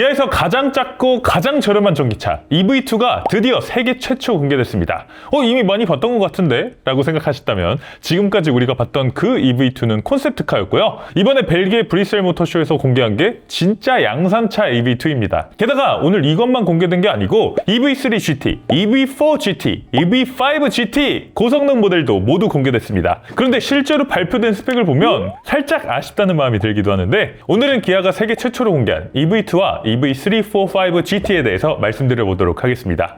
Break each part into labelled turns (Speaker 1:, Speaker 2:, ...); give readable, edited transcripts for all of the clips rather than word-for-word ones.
Speaker 1: 기아에서 가장 작고 가장 저렴한 전기차 EV2가 드디어 세계 최초 공개됐습니다. 이미 많이 봤던 것 같은데? 라고 생각하셨다면 지금까지 우리가 봤던 그 EV2는 콘셉트카였고요. 이번에 벨기에 브뤼셀 모터쇼에서 공개한 게 진짜 양산차 EV2입니다. 게다가 오늘 이것만 공개된 게 아니고 EV3 GT, EV4 GT, EV5 GT 고성능 모델도 모두 공개됐습니다. 그런데 실제로 발표된 스펙을 보면 살짝 아쉽다는 마음이 들기도 하는데 오늘은 기아가 세계 최초로 공개한 EV2와 EV3, 4, 5 GT에 대해서 말씀드려보도록 하겠습니다.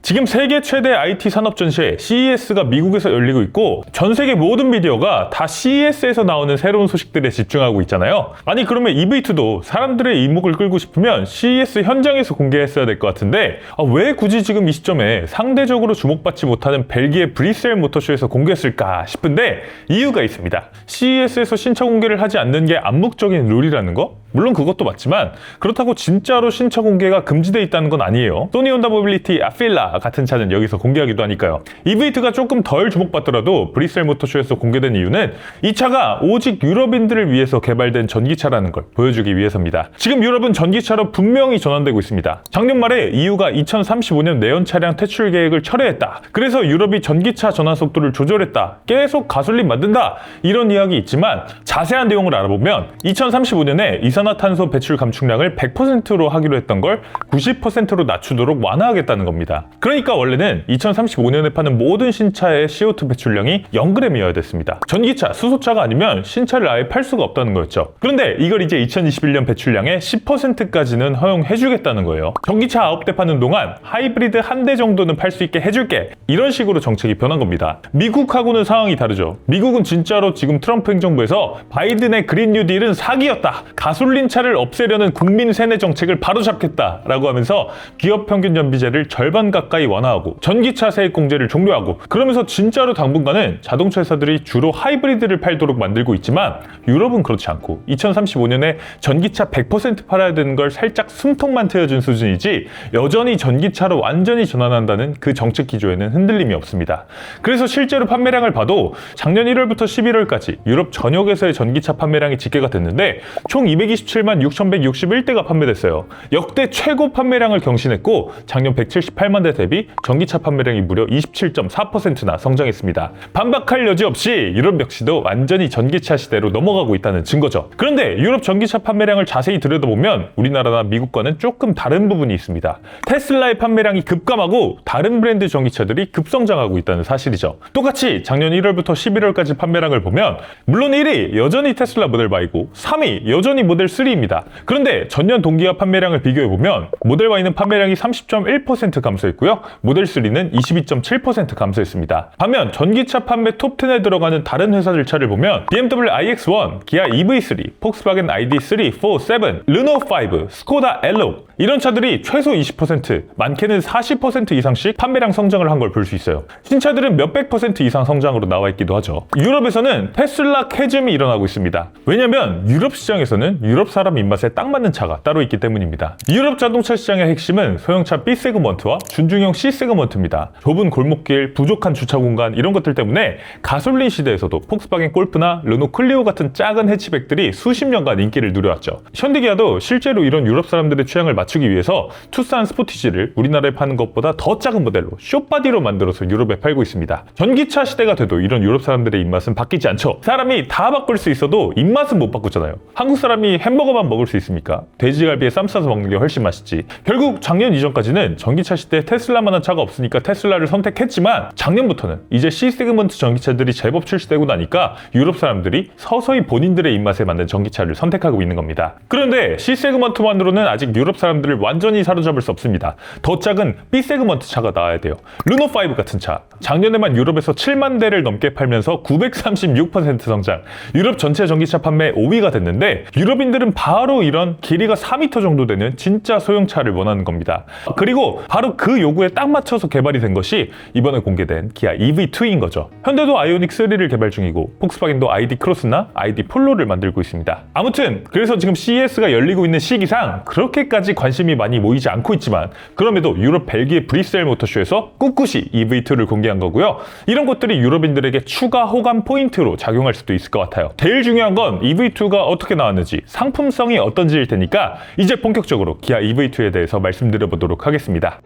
Speaker 1: 지금 세계 최대 IT 산업 전시회 CES가 미국에서 열리고 있고 전 세계 모든 미디어가 다 CES에서 나오는 새로운 소식들에 집중하고 있잖아요. 아니 그러면 EV2도 사람들의 이목을 끌고 싶으면 CES 현장에서 공개했어야 될 것 같은데 왜 굳이 지금 이 시점에 상대적으로 주목받지 못하는 벨기에 브뤼셀 모터쇼에서 공개했을까 싶은데 이유가 있습니다. CES에서 신차 공개를 하지 않는 게 암묵적인 룰이라는 거? 물론 그것도 맞지만 그렇다고 진짜로 신차 공개가 금지되어 있다는 건 아니에요. 소니 혼다 모빌리티 아필라 같은 차는 여기서 공개하기도 하니까요. EV2가 조금 덜 주목받더라도 브뤼셀 모터쇼에서 공개된 이유는 이 차가 오직 유럽인들을 위해서 개발된 전기차라는 걸 보여주기 위해서입니다. 지금 유럽은 전기차로 분명히 전환되고 있습니다. 작년 말에 EU가 2035년 내연 차량 퇴출 계획을 철회했다. 그래서 유럽이 전기차 전환 속도를 조절했다. 계속 가솔린 만든다. 이런 이야기 있지만 자세한 내용을 알아보면 2035년에 이산화탄소 배출 감축량을 100%로 하기로 했던 걸 90%로 낮추도록 완화하겠다는 겁니다. 그러니까 원래는 2035년에 파는 모든 신차의 CO2 배출량이 0g이어야 됐습니다. 전기차, 수소차가 아니면 신차를 아예 팔 수가 없다는 거였죠. 그런데 이걸 이제 2021년 배출량의 10%까지는 허용해주겠다는 거예요. 전기차 9대 파는 동안 하이브리드 1대 정도는 팔 수 있게 해줄게. 이런 식으로 정책이 변한 겁니다. 미국하고는 상황이 다르죠. 미국은 진짜로 지금 트럼프 행정부에서 바이든의 그린 뉴딜은 사기였다. 가솔린 차를 없애려는 국민 세뇌 정책을 바로잡겠다라고 하면서 기업 평균 연비제를 절반 가까이 완화하고 전기차 세액 공제를 종료하고 그러면서 진짜로 당분간은 자동차 회사들이 주로 하이브리드를 팔도록 만들고 있지만 유럽은 그렇지 않고 2035년에 전기차 100% 팔아야 되는 걸 살짝 숨통만 트여준 수준이지 여전히 전기차로 완전히 전환한다는 그 정책 기조에는 흔들림이 없습니다. 그래서 실제로 판매량을 봐도 작년 1월부터 11월까지 유럽 전역에서의 전기차 판매량이 집계가 됐는데 총 227만 6,161대가 판매됐어요. 역대 최고 판매량을 경신했고 작년 178만 대 대비 전기차 판매량이 무려 27.4%나 성장했습니다. 반박할 여지 없이 유럽 역시도 완전히 전기차 시대로 넘어가고 있다는 증거죠. 그런데 유럽 전기차 판매량을 자세히 들여다보면 우리나라나 미국과는 조금 다른 부분이 있습니다. 테슬라의 판매량이 급감하고 다른 브랜드 전기차들이 급성장하고 있다는 사실이죠. 똑같이 작년 1월부터 11월까지 판매량을 보면 물론 1위 여전히 테슬라 모델 Y고 3위 여전히 모델 3입니다. 그런데 전년 동기와 판매량을 비교해보면 모델 Y는 판매량이 30.1% 감소했고요. 모델 3는 22.7% 감소했습니다. 반면 전기차 판매 톱10에 들어가는 다른 회사들 차를 보면 BMW iX1, 기아 EV3, 폭스바겐 ID3, 4, 7, 르노 5, 스코다 엘록 이런 차들이 최소 20%, 많게는 40% 이상씩 판매량 성장을 한 걸 볼 수 있어요. 신차들은 몇백 % 이상 성장으로 나와 있기도 하죠. 유럽에서는 테슬라 캐즘이 일어나고 있습니다. 왜냐면 유럽 시장에서는 유럽 사람 입맛에 딱 맞는 차가 따로 있기 때문입니다. 유럽 자동차 시장의 핵심은 소형차 B세그먼트와 준중형 C세그먼트입니다. 좁은 골목길, 부족한 주차 공간 이런 것들 때문에 가솔린 시대에서도 폭스바겐 골프나 르노 클리오 같은 작은 해치백들이 수십 년간 인기를 누려왔죠. 현대기아도 실제로 이런 유럽 사람들의 취향을 맞추기 위해서 투싼 스포티지를 우리나라에 파는 것보다 더 작은 모델로 숏바디로 만들어서 유럽에 팔고 있습니다. 전기차 시대가 돼도 이런 유럽 사람들의 입맛은 바뀌지 않죠. 사람이 다 바꿀 수 있어도 입맛은 못 바꾸잖아요. 한국 사람이 햄버거만 먹을 수 있습니까? 돼지갈비에 쌈 싸서 먹는 게 훨씬 맛있지. 결국 작년 이전까지는 전기차 시대에 테슬라만한 차가 없으니까 테슬라를 선택했지만 작년부터는 이제 C세그먼트 전기차들이 제법 출시되고 나니까 유럽 사람들이 서서히 본인들의 입맛에 맞는 전기차를 선택하고 있는 겁니다. 그런데 C세그먼트만으로는 아직 유럽 사람들을 완전히 사로잡을 수 없습니다. 더 작은 B세그먼트 차가 나와야 돼요. 르노5 같은 차. 작년에만 유럽에서 7만 대를 넘게 팔면서 936% 성장. 유럽 전체 전기차 판매 5위가 됐는데 유럽인들은 바로 이런 길이가 4m 정도 되는 진짜 소형차를 원하는 겁니다. 그리고 바로 그 요구에 딱 맞춰서 개발이 된 것이 이번에 공개된 기아 EV2인 거죠. 현대도 아이오닉 3를 개발 중이고 폭스바겐도 ID 크로스나 ID 폴로를 만들고 있습니다. 아무튼 그래서 지금 CES가 열리고 있는 시기상 그렇게까지 관심이 많이 모이지 않고 있지만 그럼에도 유럽 벨기에 브뤼셀 모터쇼에서 꿋꿋이 EV2를 공개한 공개한 거고요. 이런 것들이 유럽인들에게 추가 호감 포인트로 작용할 수도 있을 것 같아요. 제일 중요한 건 EV2가 어떻게 나왔는지, 상품성이 어떤지일 테니까 이제 본격적으로 기아 EV2에 대해서 말씀드려보도록 하겠습니다.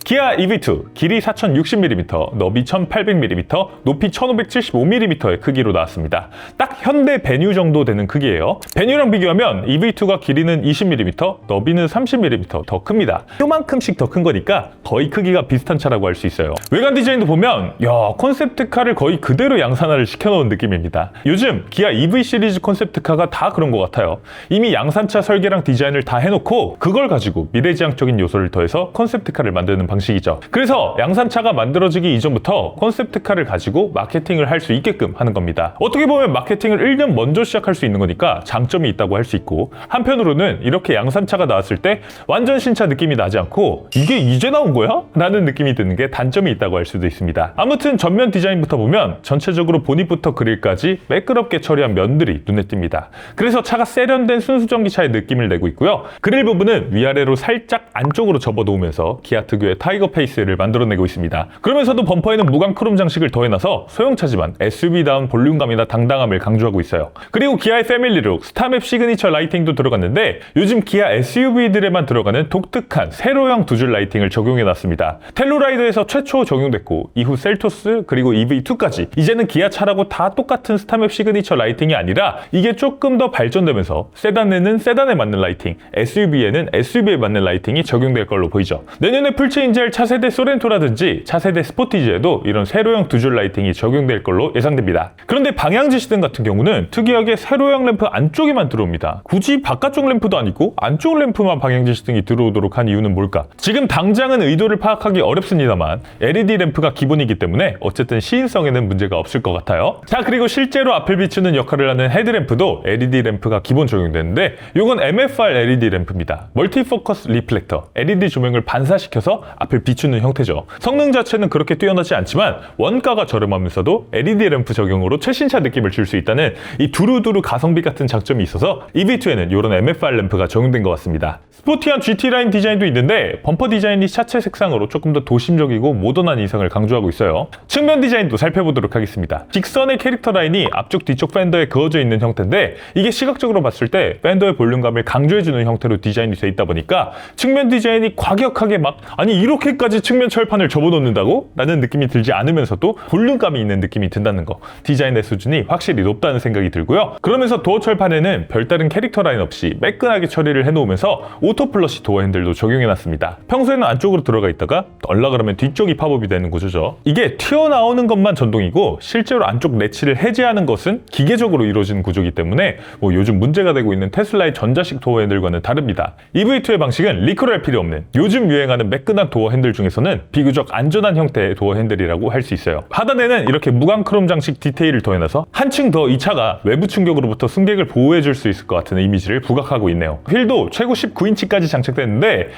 Speaker 1: 기아 EV2 길이 4060mm, 너비 1800mm, 높이 1575mm의 크기로 나왔습니다. 딱 현대 베뉴 정도 되는 크기예요. 베뉴랑 비교하면 EV2가 길이는 20mm, 너비는 30mm 더 큽니다. 요만큼씩 더 큰 거니까 거의 크기가 비슷한 차라고 할 수 있어요. 외관 디자인도 보면 콘셉트카를 거의 그대로 양산화를 시켜놓은 느낌입니다. 요즘 기아 EV 시리즈 콘셉트카가 다 그런 것 같아요. 이미 양산차 설계랑 디자인을 다 해놓고 그걸 가지고 미래지향적인 요소를 더해서 콘셉트카를 만드는 방식이죠. 그래서 양산차가 만들어지기 이전부터 콘셉트카를 가지고 마케팅을 할 수 있게끔 하는 겁니다. 어떻게 보면 마케팅을 1년 먼저 시작할 수 있는 거니까 장점이 있다고 할 수 있고, 한편으로는 이렇게 양산차가 나왔을 때 완전 신차 느낌이 나지 않고 이게 이제 나온 거야? 라는 느낌이 드는 게 단점이 있다고 할 수도 있습니다. 아무튼 전면 디자인부터 보면 전체적으로 보닛부터 그릴까지 매끄럽게 처리한 면들이 눈에 띕니다. 그래서 차가 세련된 순수전기차의 느낌을 내고 있고요. 그릴 부분은 위아래로 살짝 안쪽으로 접어놓으면서 기아 특유의 타이거 페이스를 만들어내고 있습니다. 그러면서도 범퍼에는 무광 크롬 장식을 더해놔서 소형차지만 SUV다운 볼륨감이나 당당함을 강조하고 있어요. 그리고 기아의 패밀리룩, 스타맵 시그니처 라이팅도 들어갔는데 요즘 기아 SUV들에만 들어가는 독특한 세로형 두 줄 라이팅을 적용해놨습니다. 텔루라이더에서 최초 적용됐고 이후 셀토스 그리고 EV2까지 이제는 기아 차라고 다 똑같은 스타맵 시그니처 라이팅이 아니라 이게 조금 더 발전되면서 세단에는 세단에 맞는 라이팅, SUV에는 SUV에 맞는 라이팅이 적용될 걸로 보이죠. 내년에 풀체인지할 차세대 소렌토라든지 차세대 스포티지에도 이런 세로형 두 줄 라이팅이 적용될 걸로 예상됩니다. 그런데 방향지 시등 같은 경우는 특이하게 세로형 램프 안쪽에만 들어옵니다. 굳이 바깥쪽 램프도 아니고 안쪽 램프만 방향지 시등이 들어오도록 한 이유는 뭘까? 지금 당장은 의도를 파악하기 어렵습니다만 LED 램프가 기본이기 때문에 어쨌든 시인성에는 문제가 없을 것 같아요. 자, 그리고 실제로 앞을 비추는 역할을 하는 헤드램프도 LED 램프가 기본 적용되는데 이건 MFR LED 램프입니다. 멀티포커스 리플렉터, LED 조명을 반사시켜서 앞을 비추는 형태죠. 성능 자체는 그렇게 뛰어나지 않지만 원가가 저렴하면서도 LED 램프 적용으로 최신차 느낌을 줄 수 있다는 이 두루두루 가성비 같은 장점이 있어서 EV2에는 이런 MFR 램프가 적용된 것 같습니다. 스포티한 GT 라인 디자인도 있는데 범퍼 디자인이 차체 색상으로 조금 더 도심적이고 모던한 인상을 강조하고 있어요. 측면 디자인도 살펴보도록 하겠습니다. 직선의 캐릭터 라인이 앞쪽 뒤쪽 팬더에 그어져 있는 형태인데 이게 시각적으로 봤을 때 팬더의 볼륨감을 강조해주는 형태로 디자인이 돼 있다 보니까 측면 디자인이 과격하게 아니 이렇게까지 측면 철판을 접어놓는다고? 라는 느낌이 들지 않으면서도 볼륨감이 있는 느낌이 든다는 거, 디자인의 수준이 확실히 높다는 생각이 들고요. 그러면서 도어 철판에는 별다른 캐릭터 라인 없이 매끈하게 처리를 해놓으면서 오토 플러시 도어 핸들도 적용해놨습니다. 평소에는 안쪽으로 들어가 있다가 덜라 그러면 뒤쪽이 팝업이 되는 구조죠. 이게 튀어나오는 것만 전동이고 실제로 안쪽 내치를 해제하는 것은 기계적으로 이루어지는 구조이기 때문에 요즘 문제가 되고 있는 테슬라의 전자식 도어 핸들과는 다릅니다. EV2의 방식은 리콜할 필요 없는 요즘 유행하는 매끈한 도어 핸들 중에서는 비교적 안전한 형태의 도어 핸들이라고 할 수 있어요. 하단에는 이렇게 무광 크롬 장식 디테일을 더해놔서 한층 더 이 차가 외부 충격으로부터 승객을 보호해줄 수 있을 것 같은 이미지를 부각하고 있네요. 휠도 최고 19인치까지 장착됐는데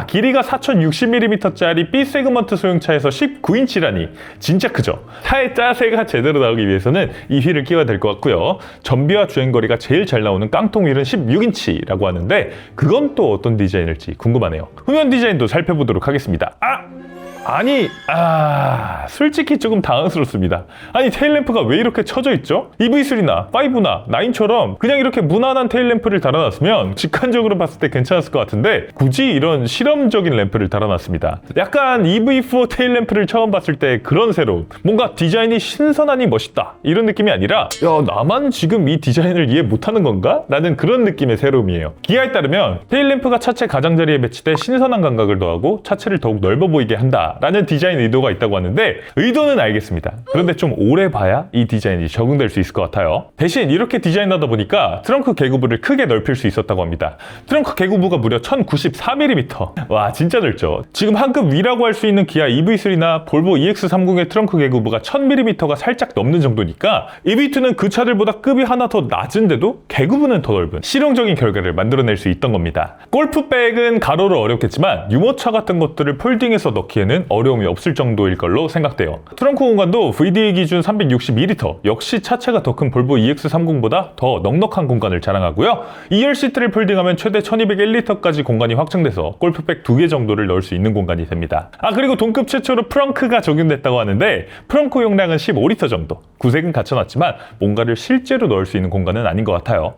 Speaker 1: 길이가 4060mm짜리 B 세그먼트 소형차에서 19인치라니 진짜 크죠? 차의 짜세가 제대로 나오기 위해서는 이 휠을 끼워야 될 것 같고요. 전비와 주행거리가 제일 잘 나오는 깡통 휠은 16인치라고 하는데 그건 또 어떤 디자인일지 궁금하네요. 후면 디자인도 살펴보도록 하겠습니다. 솔직히 조금 당황스럽습니다. 아니 테일램프가 왜 이렇게 쳐져 있죠? EV3나 5나 9처럼 그냥 이렇게 무난한 테일램프를 달아놨으면 직관적으로 봤을 때 괜찮았을 것 같은데 굳이 이런 실험적인 램프를 달아놨습니다. 약간 EV4 테일램프를 처음 봤을 때 그런 새로움, 뭔가 디자인이 신선하니 멋있다 이런 느낌이 아니라 나만 지금 이 디자인을 이해 못하는 건가? 라는 그런 느낌의 새로움이에요. 기아에 따르면 테일램프가 차체 가장자리에 배치돼 신선한 감각을 더하고 차체를 더욱 넓어 보이게 한다 라는 디자인 의도가 있다고 하는데 의도는 알겠습니다. 그런데 좀 오래 봐야 이 디자인이 적응될 수 있을 것 같아요. 대신 이렇게 디자인하다 보니까 트렁크 개구부를 크게 넓힐 수 있었다고 합니다. 트렁크 개구부가 무려 1094mm. 와 진짜 넓죠. 지금 한급 위라고 할 수 있는 기아 EV3나 볼보 EX30의 트렁크 개구부가 1000mm가 살짝 넘는 정도니까 EV2는 그 차들보다 급이 하나 더 낮은데도 개구부는 더 넓은 실용적인 결과를 만들어낼 수 있던 겁니다. 골프백은 가로로 어렵겠지만 유모차 같은 것들을 폴딩해서 넣기에는 이외에는 어려움이 없을 정도일 걸로 생각돼요. 트렁크 공간도 VDA 기준 362리터, 역시 차체가 더 큰 볼보 EX30보다 더 넉넉한 공간을 자랑하고요. 2열 시트를 폴딩하면 최대 1201리터까지 공간이 확장돼서 골프백 2개 정도를 넣을 수 있는 공간이 됩니다. 그리고 동급 최초로 프렁크가 적용됐다고 하는데 프렁크 용량은 15리터 정도. 구색은 갖춰놨지만 뭔가를 실제로 넣을 수 있는 공간은 아닌 것 같아요.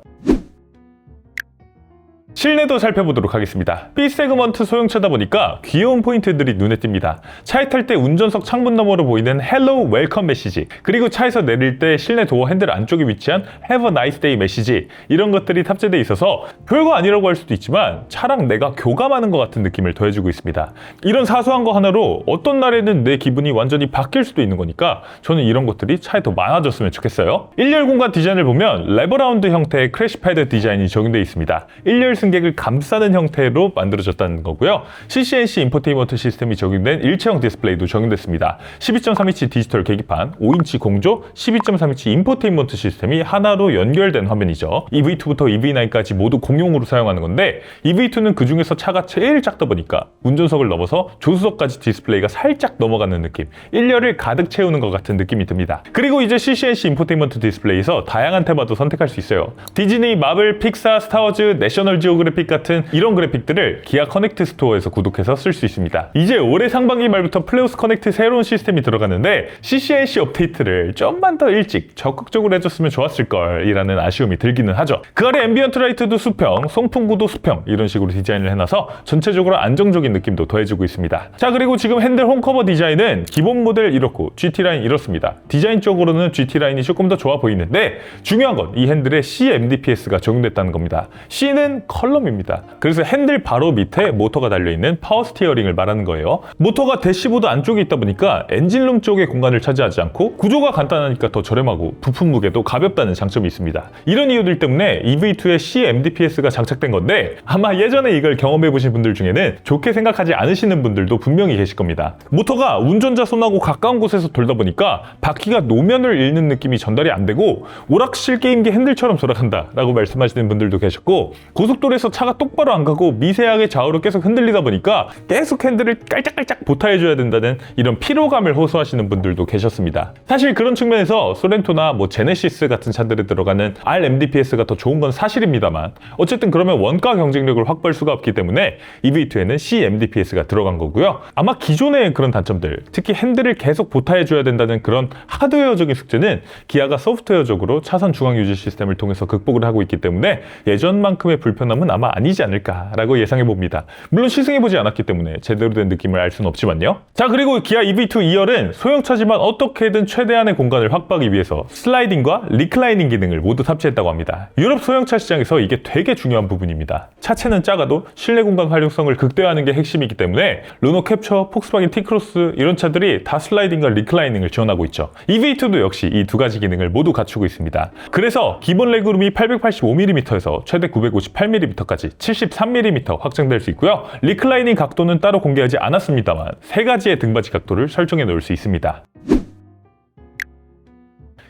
Speaker 1: 실내도 살펴보도록 하겠습니다. B세그먼트 소형차다 보니까 귀여운 포인트들이 눈에 띕니다. 차에 탈 때 운전석 창문 너머로 보이는 Hello Welcome 메시지, 그리고 차에서 내릴 때 실내 도어 핸들 안쪽에 위치한 Have a nice day 메시지, 이런 것들이 탑재되어 있어서 별거 아니라고 할 수도 있지만 차랑 내가 교감하는 것 같은 느낌을 더해주고 있습니다. 이런 사소한 거 하나로 어떤 날에는 내 기분이 완전히 바뀔 수도 있는 거니까 저는 이런 것들이 차에 더 많아졌으면 좋겠어요. 1열 공간 디자인을 보면 레버라운드 형태의 크래시 패드 디자인이 적용되어 있습니다. 1열 승객을 감싸는 형태로 만들어졌다는 거고요. CCNC 인포테인먼트 시스템이 적용된 일체형 디스플레이도 적용됐습니다. 12.3인치 디지털 계기판, 5인치 공조, 12.3인치 인포테인먼트 시스템이 하나로 연결된 화면이죠. EV2부터 EV9까지 모두 공용으로 사용하는 건데 EV2는 그 중에서 차가 제일 작다 보니까 운전석을 넘어서 조수석까지 디스플레이가 살짝 넘어가는 느낌, 1열을 가득 채우는 것 같은 느낌이 듭니다. 그리고 이제 CCNC 인포테인먼트 디스플레이에서 다양한 테마도 선택할 수 있어요. 디즈니, 마블, 픽사, 스타워즈, 내셔널 지오그래픽 같은 이런 그래픽들을 기아 커넥트 스토어에서 구독해서 쓸 수 있습니다. 이제 올해 상반기 말부터 플레우스 커넥트 새로운 시스템이 들어가는데 CCNC 업데이트를 좀만 더 일찍 적극적으로 해줬으면 좋았을걸 이라는 아쉬움이 들기는 하죠. 그 아래 앰비언트 라이트도 수평, 송풍구도 수평, 이런 식으로 디자인을 해놔서 전체적으로 안정적인 느낌도 더해주고 있습니다. 자, 그리고 지금 핸들 홈커버 디자인은 기본 모델 이렇고 GT라인 이렇습니다. 디자인적으로는 GT라인이 조금 더 좋아 보이는데 중요한 건 이 핸들에 CMDPS가 적용됐다는 겁니다. C는 컬럼입니다. 그래서 핸들 바로 밑에 모터가 달려있는 파워 스티어링을 말하는 거예요. 모터가 대시보드 안쪽에 있다 보니까 엔진룸 쪽의 공간을 차지하지 않고 구조가 간단하니까 더 저렴하고 부품 무게도 가볍다는 장점이 있습니다. 이런 이유들 때문에 EV2에 CMDPS가 장착된 건데 아마 예전에 이걸 경험해보신 분들 중에는 좋게 생각하지 않으시는 분들도 분명히 계실 겁니다. 모터가 운전자 손하고 가까운 곳에서 돌다 보니까 바퀴가 노면을 잃는 느낌이 전달이 안 되고 오락실 게임기 핸들처럼 돌아간다 라고 말씀하시는 분들도 계셨고, 고속도로에서 차가 똑바로 안 가고 미세하게 좌우로 계속 흔들리다 보니까 계속 핸들을 깔짝깔짝 보타해줘야 된다는 이런 피로감을 호소하시는 분들도 계셨습니다. 사실 그런 측면에서 소렌토나 제네시스 같은 차들에 들어가는 RMDPS가 더 좋은 건 사실입니다만, 어쨌든 그러면 원가 경쟁력을 확보할 수가 없기 때문에 EV2에는 CMDPS가 들어간 거고요. 아마 기존의 그런 단점들, 특히 핸들을 계속 보타해줘야 된다는 그런 하드웨어적인 숙제는 기아가 소프트웨어적으로 차선 중앙 유지 시스템을 통해서 극복을 하고 있기 때문에 예전만큼의 불편함은 아마 아니지 않을까라고 예상해봅니다. 물론 시승해보지 않았기 때문에 제대로 된 느낌을 알 수는 없지만요. 자, 그리고 기아 EV2 2열은 소형차지만 어떻게든 최대한의 공간을 확보하기 위해서 슬라이딩과 리클라이닝 기능을 모두 탑재했다고 합니다. 유럽 소형차 시장에서 이게 되게 중요한 부분입니다. 차체는 작아도 실내 공간 활용성을 극대화하는 게 핵심이기 때문에 르노 캡처, 폭스바겐 T크로스 이런 차들이 다 슬라이딩과 리클라이닝을 지원하고 있죠. EV2도 역시 이 두 가지 기능을 모두 갖추고 있습니다. 그래서 기본 레그룸이 885mm에서 최대 958mm까지 73mm 확장될 수 있고요. 리클라이닝 각도는 따로 공개하지 않았습니다만 세 가지의 등받이 각도를 설정해 놓을 수 있습니다.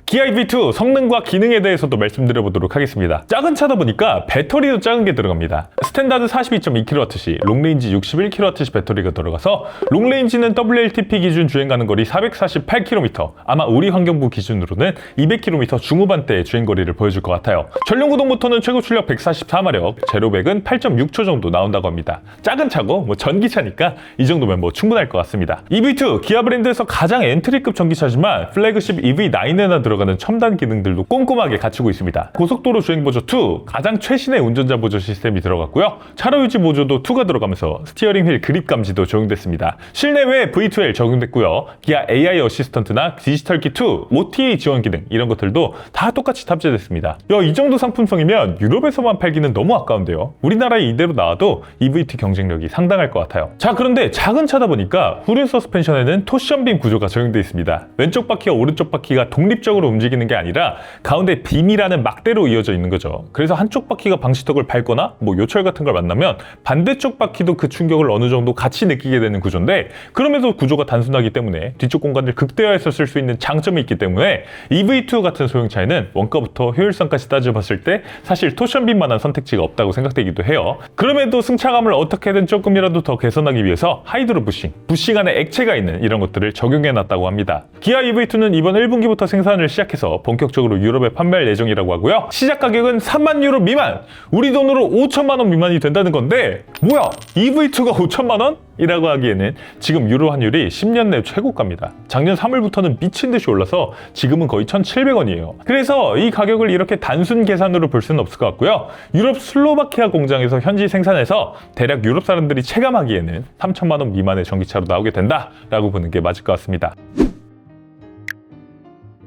Speaker 1: 기아 EV2 성능과 기능에 대해서도 말씀드려보도록 하겠습니다. 작은 차다 보니까 배터리도 작은 게 들어갑니다. 스탠다드 42.2kWh, 롱레인지 61kWh 배터리가 들어가서 롱레인지는 WLTP 기준 주행가는 거리 448km, 아마 우리 환경부 기준으로는 200km 중후반대의 주행거리를 보여줄 것 같아요. 전륜구동 모터는 최고 출력 144마력, 제로백은 8.6초 정도 나온다고 합니다. 작은 차고 전기차니까 이 정도면 충분할 것 같습니다. EV2 기아 브랜드에서 가장 엔트리급 전기차지만 플래그십 EV9에나 들어가는 첨단 기능들도 꼼꼼하게 갖추고 있습니다. 고속도로 주행 보조 2, 가장 최신의 운전자 보조 시스템이 들어갔고요. 차로 유지 보조도 2가 들어가면서 스티어링 휠 그립 감지도 적용됐습니다. 실내외 V2L 적용됐고요. 기아 AI 어시스턴트나 디지털 키 2, OTA 지원 기능 이런 것들도 다 똑같이 탑재됐습니다. 이 정도 상품성이면 유럽에서만 팔기는 너무 아까운데요. 우리나라에 이대로 나와도 EV2 경쟁력이 상당할 것 같아요. 자, 그런데 작은 차다 보니까 후륜 서스펜션에는 토션빔 구조가 적용되어 있습니다. 왼쪽 바퀴와 오른쪽 바퀴가 독립적으로 방식으로 움직이는 게 아니라 가운데 빔이라는 막대로 이어져 있는 거죠. 그래서 한쪽 바퀴가 방지턱을 밟거나 뭐 요철 같은 걸 만나면 반대쪽 바퀴도 그 충격을 어느 정도 같이 느끼게 되는 구조인데, 그럼에도 구조가 단순하기 때문에 뒤쪽 공간을 극대화해서 쓸 수 있는 장점이 있기 때문에 EV2 같은 소형차에는 원가부터 효율성까지 따져봤을 때 사실 토션빔만한 선택지가 없다고 생각되기도 해요. 그럼에도 승차감을 어떻게든 조금이라도 더 개선하기 위해서 하이드로 부싱 안에 액체가 있는 이런 것들을 적용해놨다고 합니다. 기아 EV2는 이번 1분기부터 생산을 시작해서 본격적으로 유럽에 판매할 예정이라고 하고요. 시작 가격은 3만 유로 미만, 우리 돈으로 5천만 원 미만이 된다는 건데, 뭐야, EV2가 5천만 원? 이라고 하기에는 지금 유로 환율이 10년 내 최고가입니다. 작년 3월부터는 미친 듯이 올라서 지금은 거의 1,700원이에요. 그래서 이 가격을 이렇게 단순 계산으로 볼 수는 없을 것 같고요. 유럽 슬로바키아 공장에서 현지 생산해서 대략 유럽 사람들이 체감하기에는 3천만 원 미만의 전기차로 나오게 된다라고 보는 게 맞을 것 같습니다.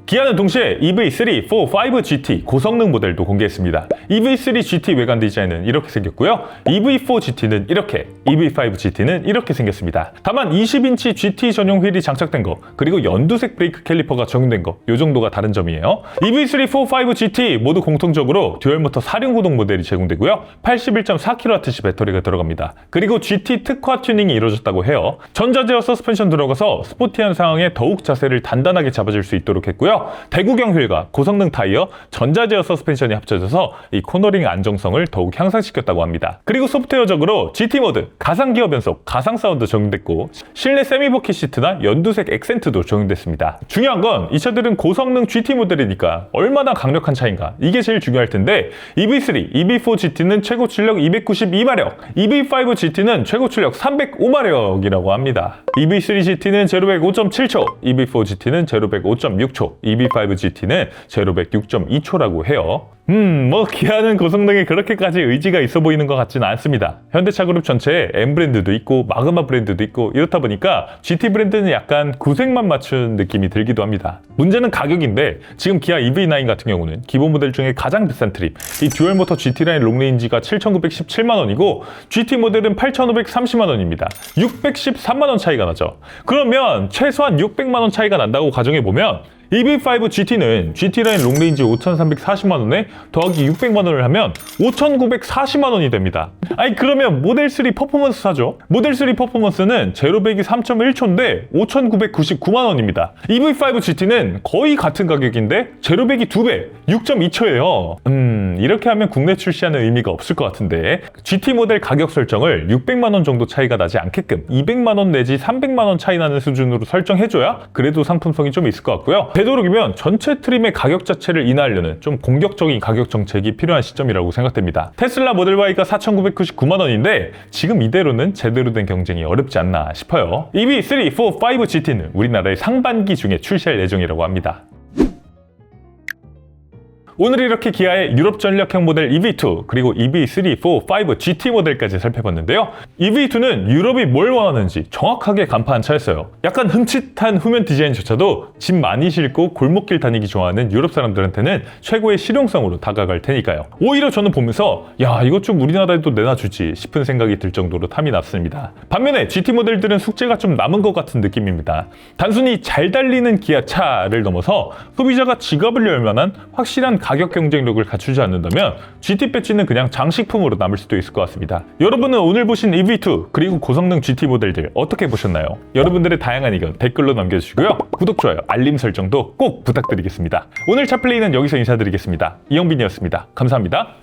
Speaker 1: 기아는 동시에 EV3, 4, 5 GT 고성능 모델도 공개했습니다. EV3 GT 외관 디자인은 이렇게 생겼고요. EV4 GT는 이렇게, EV5 GT는 이렇게 생겼습니다. 다만 20인치 GT 전용 휠이 장착된 거, 그리고 연두색 브레이크 캘리퍼가 적용된 거, 이 정도가 다른 점이에요. EV3, 4, 5 GT 모두 공통적으로 듀얼모터 4륜구동 모델이 제공되고요. 81.4kWh 배터리가 들어갑니다. 그리고 GT 특화 튜닝이 이루어졌다고 해요. 전자제어 서스펜션 들어가서 스포티한 상황에 더욱 자세를 단단하게 잡아줄 수 있도록 했고요. 대구경 휠과 고성능 타이어, 전자제어 서스펜션이 합쳐져서 이 코너링 안정성을 더욱 향상시켰다고 합니다. 그리고 소프트웨어적으로 GT 모드, 가상 기어 변속, 가상 사운드 적용됐고, 실내 세미버킷 시트나 연두색 액센트도 적용됐습니다. 중요한 건 이 차들은 고성능 GT 모델이니까 얼마나 강력한 차인가, 이게 제일 중요할 텐데, EV3, EV4 GT는 최고 출력 292마력, EV5 GT는 최고 출력 305마력이라고 합니다. EV3 GT는 제로백 5.7초, EV4 GT는 제로백 5.6초, EV5 GT는 제로백 6.2초라고 해요. 뭐 기아는 고성능에 그렇게까지 의지가 있어 보이는 것 같지는 않습니다. 현대차 그룹 전체에 M 브랜드도 있고 마그마 브랜드도 있고 이렇다 보니까 GT 브랜드는 약간 구색만 맞춘 느낌이 들기도 합니다. 문제는 가격인데, 지금 기아 EV9 같은 경우는 기본 모델 중에 가장 비싼 트림, 이 듀얼모터 GT라인 롱레인지가 7,917만 원이고 GT 모델은 8,530만 원입니다. 613만 원 차이가 나죠. 그러면 최소한 600만 원 차이가 난다고 가정해보면 EV5 GT는 GT라인 롱레인지 5,340만 원에 더하기 600만 원을 하면 5,940만 원이 됩니다. 아니 그러면 모델3 퍼포먼스 사죠? 모델3 퍼포먼스는 제로백이 3.1초인데 5,999만 원입니다. EV5 GT는 거의 같은 가격인데 제로백이 2배, 6.2초예요. 이렇게 하면 국내 출시하는 의미가 없을 것 같은데, GT 모델 가격 설정을 600만 원 정도 차이가 나지 않게끔 200만 원 내지 300만 원 차이 나는 수준으로 설정해줘야 그래도 상품성이 좀 있을 것 같고요. 되도록이면 전체 트림의 가격 자체를 인하하려는 좀 공격적인 가격 정책이 필요한 시점이라고 생각됩니다. 테슬라 모델 Y가 4,999만 원인데 지금 이대로는 제대로 된 경쟁이 어렵지 않나 싶어요. EV3, 4, 5 GT는 우리나라의 상반기 중에 출시할 예정이라고 합니다. 오늘 이렇게 기아의 유럽 전력형 모델 EV2 그리고 EV3, 4, 5 GT 모델까지 살펴봤는데요. EV2는 유럽이 뭘 원하는지 정확하게 간파한 차였어요. 약간 흠칫한 후면 디자인조차도 짐 많이 싣고 골목길 다니기 좋아하는 유럽 사람들한테는 최고의 실용성으로 다가갈 테니까요. 오히려 저는 보면서 야, 이것 좀 우리나라에도 내놔주지 싶은 생각이 들 정도로 탐이 났습니다. 반면에 GT 모델들은 숙제가 좀 남은 것 같은 느낌입니다. 단순히 잘 달리는 기아차를 넘어서 소비자가 지갑을 열 만한 확실한 가격 경쟁력을 갖추지 않는다면 GT 배지는 그냥 장식품으로 남을 수도 있을 것 같습니다. 여러분은 오늘 보신 EV2 그리고 고성능 GT 모델들 어떻게 보셨나요? 여러분들의 다양한 의견 댓글로 남겨주시고요. 구독, 좋아요, 알림 설정도 꼭 부탁드리겠습니다. 오늘 차플레이는 여기서 인사드리겠습니다. 이영빈이었습니다. 감사합니다.